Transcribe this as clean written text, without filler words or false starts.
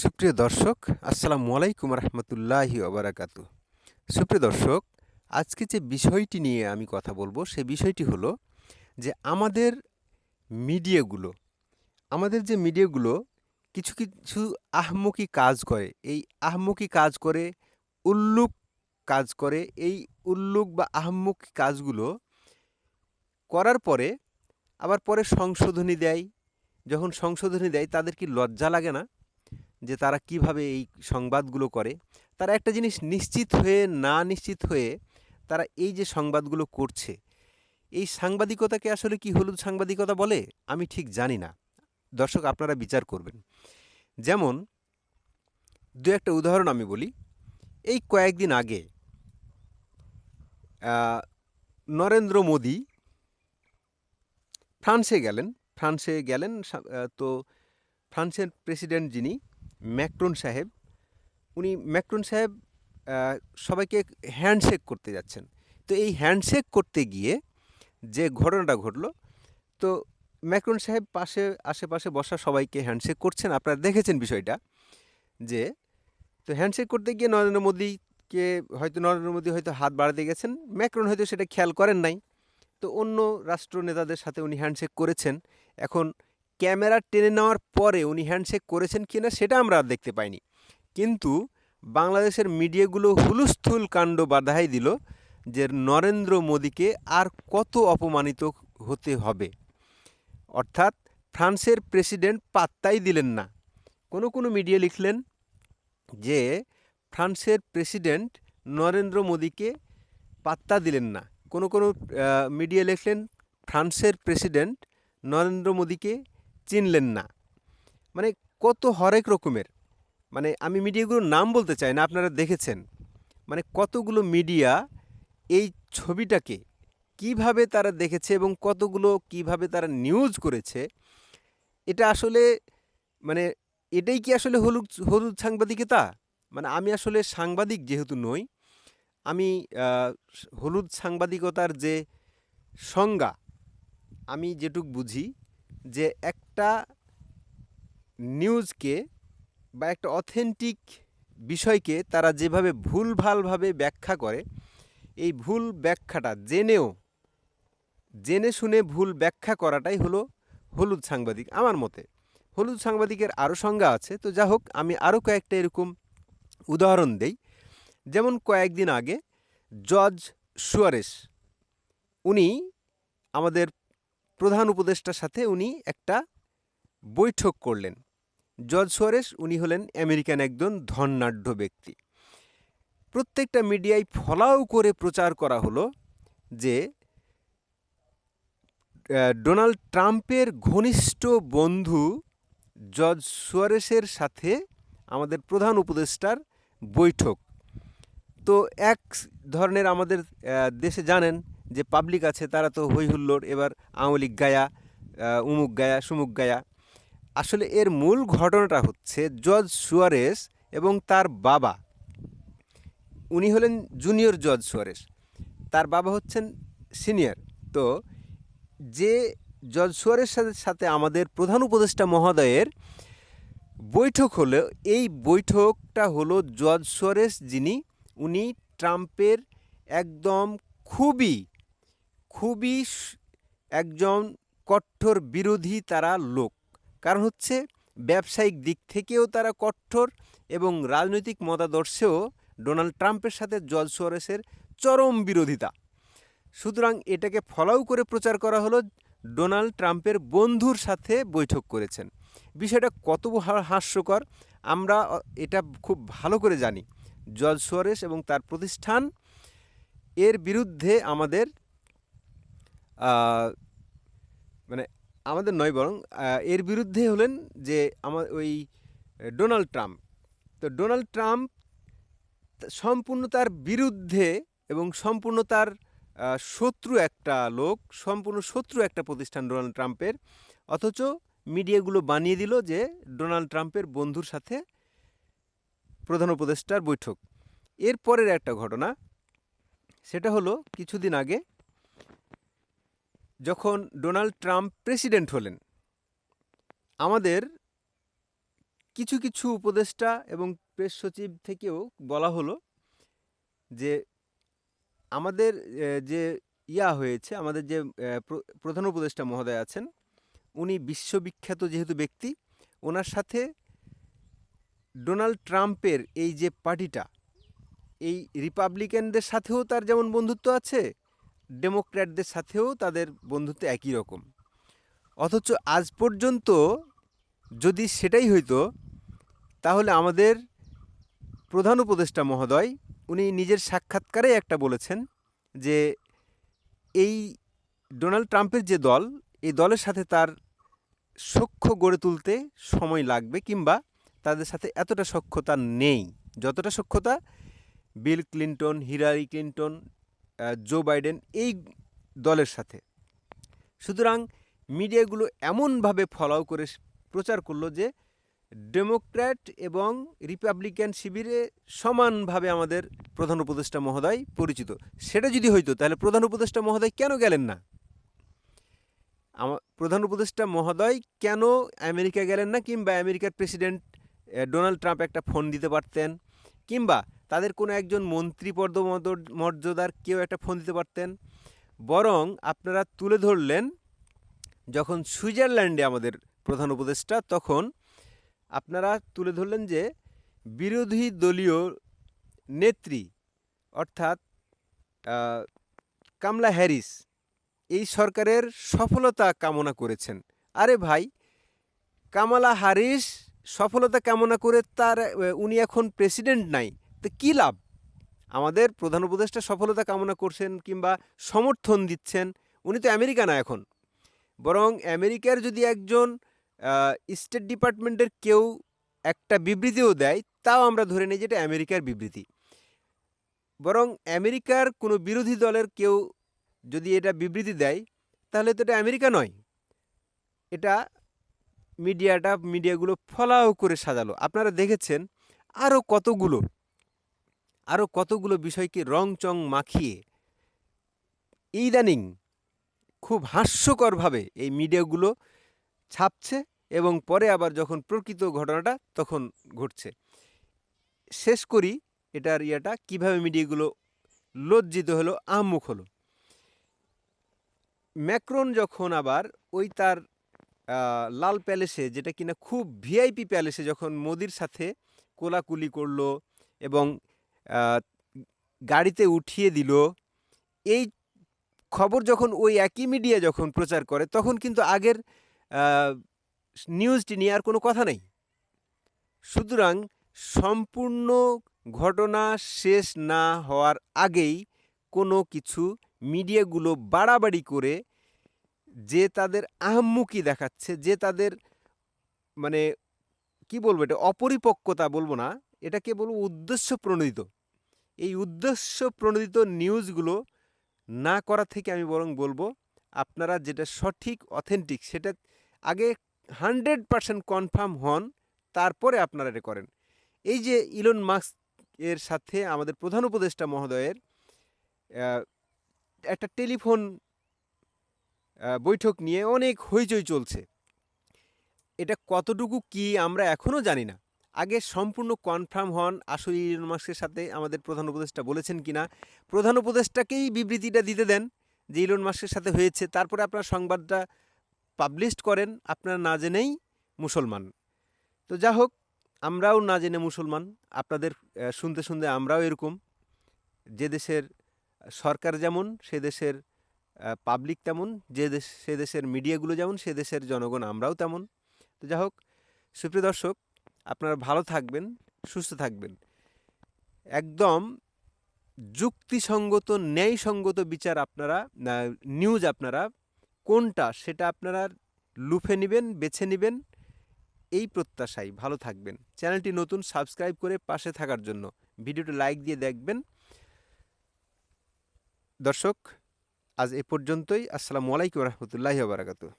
সুপ্রিয় দর্শক, আসসালামু আলাইকুম রহমতুল্লাহি ওবারাকাতু। সুপ্রিয় দর্শক, আজকে যে বিষয়টি নিয়ে আমি কথা বলবো সে বিষয়টি হলো যে মিডিয়াগুলো আমাদের যে মিডিয়াগুলো কিছু কিছু আহমকি কাজ করে। এই আহমকি কাজ করে, উল্লুক কাজ করে। এই উল্লুক বা আহম্মক কাজগুলো করার পরে আবার পরে সংশোধনী দেয়। যখন সংশোধনী দেয় তাদের কি লজ্জা লাগে না যে তারা কিভাবে এই সংবাদগুলো করে? তারা একটা জিনিস নিশ্চিত হয়ে না নিশ্চিত হয়ে তারা এই যে সংবাদগুলো করছে, এই সাংবাদিকতাকে আসলে কি হলুদ সাংবাদিকতা বলে? আমি ঠিক জানি না। দর্শক, আপনারা বিচার করবেন। যেমন ২-১ টা উদাহরণ আমি বলি। এই কয়েকদিন আগে আ নরেন্দ্র মোদি ফ্রান্সে গেলেন। তো ফ্রান্সের প্রেসিডেন্ট যিনি ম্যাক্রন সাহেব, ম্যাক্রন সাহেব আ সবাইকে হ্যান্ডশেক করতে যাচ্ছেন। তো এই হ্যান্ডশেক করতে গিয়ে যে ঘটনাটা ঘটল, তো ম্যাক্রন সাহেব আশেপাশে বসা সবাইকে হ্যান্ডশেক করছেন। আপনারা দেখেছেন বিষয়টা। যে তো হ্যান্ডশেক করতে গিয়ে নরেন্দ্র মোদি হয়তো হাত বাড়াতে গেছেন। ম্যাক্রন হয়তো সেটা খেয়াল করেন নাই। তো অন্য রাষ্ট্রনেতাদের সাথে উনি হ্যান্ডশেক করেছেন। এখন ক্যামেরা টেনে নেওয়ার পরে উনি হ্যান্ডশেক করেছেন কিনা সেটা আমরা আর দেখতে পাইনি। কিন্তু বাংলাদেশের মিডিয়াগুলো হুলস্থুল কাণ্ড বাধাই দিল যে নরেন্দ্র মোদিকে আর কত অপমানিত হতে হবে। অর্থাৎ ফ্রান্সের প্রেসিডেন্ট পাত্তাই দিলেন না। কোনো মিডিয়া লিখলেন যে ফ্রান্সের প্রেসিডেন্ট নরেন্দ্র মোদিকে পাত্তা দিলেন না। কোনো মিডিয়া লিখলেন ফ্রান্সের প্রেসিডেন্ট নরেন্দ্র মোদিকে চিনলেন না। মানে কত হরেক রকমের, মানে আমি মিডিয়াগুলোর নাম বলতে চাই না, আপনারা দেখেছেন। মানে কতগুলো মিডিয়া এই ছবিটাকে কিভাবে তারা দেখেছে এবং কতগুলো কিভাবে তারা নিউজ করেছে, এটা আসলে মানে এটাই কি আসলে হলুদ সাংবাদিকতা? মানে আমি আসলে সাংবাদিক যেহেতু নই, আমি হলুদ সাংবাদিকতার যে সংজ্ঞা আমি যেটুক বুঝি, যে একটা নিউজকে বা একটা অথেন্টিক বিষয়কে তারা যেভাবে ভুলভালভাবে ব্যাখ্যা করে, এই ভুল ব্যাখ্যাটা জেনে শুনে ভুল ব্যাখ্যা করাটাই হলো হলুদ সাংবাদিক আমার মতে। হলুদ সাংবাদিকের আরও সংজ্ঞা আছে। তো যা হোক, আমি আরও কয়েকটা এরকম উদাহরণ দেই। যেমন কয়েকদিন আগে জর্জ সুয়ারেস, উনি আমাদের প্রধান উপদেষ্টার সাথে উনি একটা বৈঠক করলেন। জর্জ সুয়ারেস উনি হলেন আমেরিকান একজন ধনাঢ্য ব্যক্তি। প্রত্যেকটা মিডিয়ায় ফলাও করে প্রচার করা হলো যে ডোনাল্ড ট্রাম্পের ঘনিষ্ঠ বন্ধু জর্জ সুয়ারেসের সাথে আমাদের প্রধান উপদেষ্টার বৈঠক। তো এক ধরনের আমাদের দেশে জানেন যে পাবলিক আছে, তারা তো হই হুল্লোড়, এবার আওয়ামী লীগ গায়া, উমুক গায়া, সুমুক গায়া। আসলে এর মূল ঘটনাটা হচ্ছে জর্জ সুয়ারেস এবং তার বাবা, উনি হলেন জুনিয়র জর্জ সুয়ারেস, তার বাবা হচ্ছেন সিনিয়র। তো যে জর্জ সুয়ারেসের সাথে আমাদের প্রধান উপদেষ্টা মহোদয়ের বৈঠক হলো, এই বৈঠকটা হলো জর্জ সুয়ারেস যিনি, উনি ট্রাম্পের একদম খুবই খুবই একজন কট্টর বিরোধী তারা লোক। কারণ হচ্ছে ব্যবসায়িক দিক থেকেও তারা কট্টর এবং রাজনৈতিক মতাদর্শেও ডোনাল্ড ট্রাম্পের সাথে জর্জ সোরেসের চরম বিরোধিতা। সুতরাং এটাকে ফলাও করে প্রচার করা হলো ডোনাল্ড ট্রাম্পের বন্ধুর সাথে বৈঠক করেছেন। বিষয়টা কত হাস্যকর আমরা এটা খুব ভালো করে জানি। জর্জ সোরেস এবং তার প্রতিষ্ঠান এর বিরুদ্ধে আমাদের মানে আমাদের নয়, বরং এর বিরুদ্ধে হলেন যে ওই ডোনাল্ড ট্রাম্প। তো ডোনাল্ড ট্রাম্প সম্পূর্ণ তার বিরুদ্ধে এবং সম্পূর্ণ তার শত্রু একটা লোক, সম্পূর্ণ শত্রু একটা প্রতিষ্ঠান ডোনাল্ড ট্রাম্পের। অথচ মিডিয়াগুলো বানিয়ে দিল যে ডোনাল্ড ট্রাম্পের বন্ধুর সাথে প্রধান উপদেষ্টার বৈঠক। এরপরের একটা ঘটনা, সেটা হলো কিছুদিন আগে যখন ডোনাল্ড ট্রাম্প প্রেসিডেন্ট হলেন, আমাদের কিছু কিছু উপদেষ্টা এবং প্রেস সচিব থেকেও বলা হলো যে আমাদের যে হয়েছে, আমাদের যে প্রধান উপদেষ্টা মহোদয় আছেন, উনি বিশ্ববিখ্যাত যেহেতু ব্যক্তি, ওনার সাথে ডোনাল্ড ট্রাম্পের এই যে পার্টিটা, এই রিপাবলিকানদের সাথেও তার যেমন বন্ধুত্ব আছে, ডেমোক্র্যাটদের সাথেও তাদের বন্ধুত্ব একই রকম। অথচ আজ পর্যন্ত যদি সেটাই হইতো, তাহলে আমাদের প্রধান উপদেষ্টা মহোদয় উনি নিজের সাক্ষাৎকারে একটা বলেছেন যে এই ডোনাল্ড ট্রাম্পের যে দল, এই দলের সাথে তার সখ্য গড়ে তুলতে সময় লাগবে, কিংবা তাদের সাথে এতটা সখ্যতা নেই যতটা সখ্যতা Bill Clinton, Hillary Clinton, Joe Biden এই দলের সাথে। সুতরাং মিডিয়াগুলো এমনভাবে ফলো করে প্রচার করলো যে ডেমোক্র্যাট এবং রিপাবলিকান শিবিরে সমানভাবে আমাদের প্রধান উপদেষ্টা মহোদয় পরিচিত। সেটা যদি হইতো তাহলে প্রধান উপদেষ্টা মহোদয় কেন গেলেন না? প্রধান উপদেষ্টা মহোদয় কেন আমেরিকা গেলেন না? কিংবা আমেরিকার প্রেসিডেন্ট ডোনাল্ড ট্রাম্প একটা ফোন দিতে পারতেন, কিংবা তাদের কোনো একজন মন্ত্রী মর্যাদার কেউ একটা ফোন দিতে পারতেন। বরং আপনারা তুলে ধরলেন যখন সুইজারল্যান্ডে আমাদের প্রধান উপদেষ্টা, তখন আপনারা তুলে ধরলেন যে বিরোধী দলীয় নেত্রী অর্থাৎ কামলা হ্যারিস এই সরকারের সফলতা কামনা করেছেন। আরে ভাই, কামালা হ্যারিস সফলতা কামনা করে উনি এখন প্রেসিডেন্ট নাই, তো কী লাভ? আমাদের প্রধান উপদেষ্টা সফলতা কামনা করছেন কিংবা সমর্থন দিচ্ছেন, উনি তো আমেরিকা না এখন। বরং আমেরিকার যদি একজন স্টেট ডিপার্টমেন্টের কেউ একটা বিবৃতিও দেয়, তাও আমরা ধরে নিই যেটা আমেরিকার বিবৃতি। বরং আমেরিকার কোনো বিরোধী দলের কেউ যদি এটা বিবৃতি দেয়, তাহলে তো এটা আমেরিকা নয়, এটা মিডিয়াগুলো ফলাও করে সাজালো। আপনারা দেখেছেন আরও কতগুলো বিষয়কে রং চং মাখিয়ে ইদানিং খুব হাস্যকরভাবে এই মিডিয়াগুলো ছাপছে, এবং পরে আবার যখন প্রকৃত ঘটনাটা তখন ঘটছে। শেষ করি এটার কিভাবে মিডিয়াগুলো লজ্জিত হলো, আহম্মুখ হলো। ম্যাক্রন যখন আবার ওই তার লাল প্যালেসে, যেটা কিনা খুব ভিআইপি প্যালেসে, যখন মোদির সাথে কোলাকুলি করলো এবং গাড়িতে উঠিয়ে দিল, এই খবর যখন ওই একই মিডিয়া যখন প্রচার করে, তখন কিন্তু আগের নিউজটি নিয়ে আর কোনো কথা নেই। সুতরাং সম্পূর্ণ ঘটনা শেষ না হওয়ার আগেই কোনো কিছু মিডিয়াগুলো বাড়াবাড়ি করে যে তাদের আহাম্মুকি দেখাচ্ছে, যে তাদের মানে কি বলবো, এটা অপরিপক্কতা বলবো না, এটাকে বলবো উদ্দেশ্য প্রণোদিত। এই উদ্দেশ্য প্রণোদিত নিউজগুলো না করা থেকে আমি বরং বলবো আপনারা যেটা সঠিক অথেন্টিক সেটা আগে 100% কনফার্ম হন, তারপরে আপনারা এটা করেন। এই যে ইলন মাস্ক এর সাথে আমাদের প্রধান উপদেষ্টা মহোদয়ের একটা টেলিফোন বৈঠক নিয়ে অনেক হইচই চলছে, এটা কতটুকু কি আমরা এখনও জানি না। আগে সম্পূর্ণ কনফার্ম হন আসলে ইলন মাস্কের সাথে আমাদের প্রধান উপদেষ্টা বলেছেন কিনা। প্রধান উপদেষ্টাকেই বিবৃতিটা দিতে দেন যে ইলন মাস্কের সাথে হয়েছে, তারপরে আপনারা সংবাদটা পাবলিশ করেন। আপনারা না জেনেই মুসলমান। তো যা হোক, আমরাও না জেনে মুসলমান, আপনাদের শুনতে শুনতে আমরাও এরকম। যে দেশের সরকার যেমন সে দেশের পাবলিক তেমন, সে দেশের মিডিয়াগুলো যেমন সে দেশের জনগণ আমরাও তেমন। তো যা হোক, সুপ্রিয় দর্শক, আপনারা ভালো থাকবেন, সুস্থ থাকবেন। একদম যুক্তিসঙ্গত ন্যায়সঙ্গত বিচার আপনারা নিউজ আপনারা কোনটা সেটা আপনারা লুফে নেবেন, বেছে নেবেন, এই প্রত্যাশায় ভালো থাকবেন। চ্যানেলটি নতুন, সাবস্ক্রাইব করে পাশে থাকার জন্য ভিডিওটি লাইক দিয়ে দেখবেন। দর্শক, আজ এ পর্যন্তই। আসসালামু আলাইকুম রহমতুল্লাহি ওয়া বারাকাতুহু।